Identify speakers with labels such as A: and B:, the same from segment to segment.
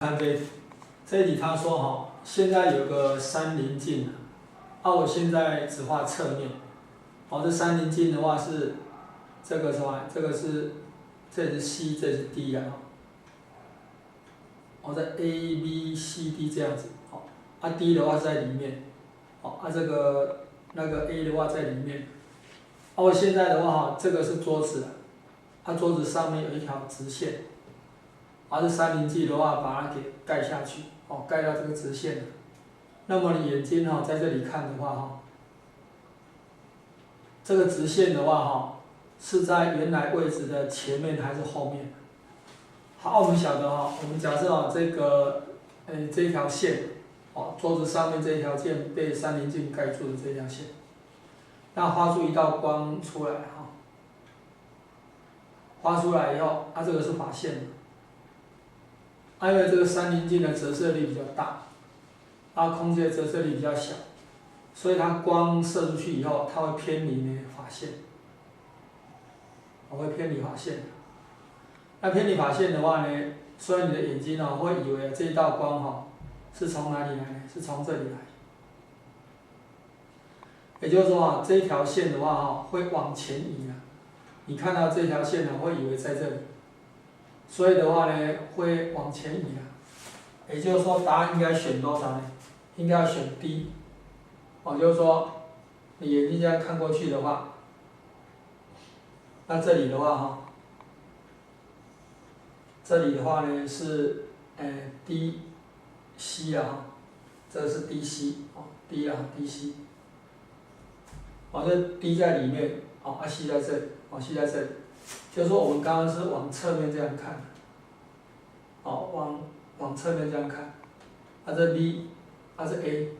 A: 看这里他说哈，现在有个三棱镜我现在只画侧面。这三棱镜的话是这个什么？这个是这是 C， 这是 D 这 A、B、C、D 这样子。D 的话在里面，这个那个 A 的话在里面。我现在的话这个是桌子，桌子上面有一条直线。这三棱镜的话，把它给盖下去，盖到这个直线。那么你眼睛在这里看的话，这个直线的话是在原来位置的前面还是后面？好，我们晓得我们假设这个这一条线，桌子上面这一条线被三棱镜盖住的这条线，那画出一道光出来画出来以后，这个是法线。因为这个三棱镜的折射力比较大，空间的折射力比较小，所以它光射出去以后，它会偏离法线，会偏离法线。那偏离法线的话呢，所以你的眼睛会以为这一道光是从哪里来呢？是从这里来。也就是说这一条线的话会往前移你看到这条线会以为在这里。所以的话呢，会往前移也就是说，答案应该选多少呢？应该要选 D。就是说，你眼睛这样看过去的话，那这里的话这里的话呢是DC 这个是 DC，D，DC。这 D 在里面，C 在这里，C 在这里。就是说，我们刚刚是往侧面这样看，往侧面这样看，这 B， 这 A，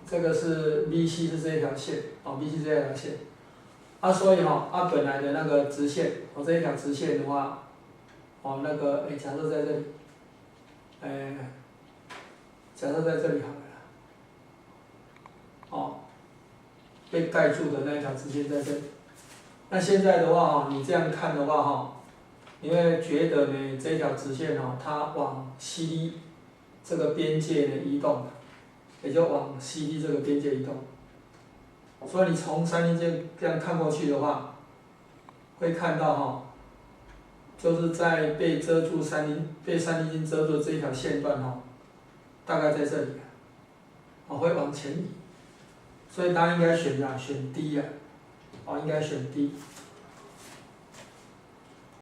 A: 这个是 BC 是这一条线，BC 这一条线，所以本来的那个直线，这一条直线的话，那个假设在这里，假设在这里好了，被盖住的那一条直线在这里。那现在的话你这样看的话你会觉得呢这条直线它往 CD 这个边界移动，也就往 CD 这个边界移动。所以你从三棱镜这样看过去的话，会看到就是在被三棱镜遮住的这一条线段大概在这里会往前移。所以答案应该选D应该选 D。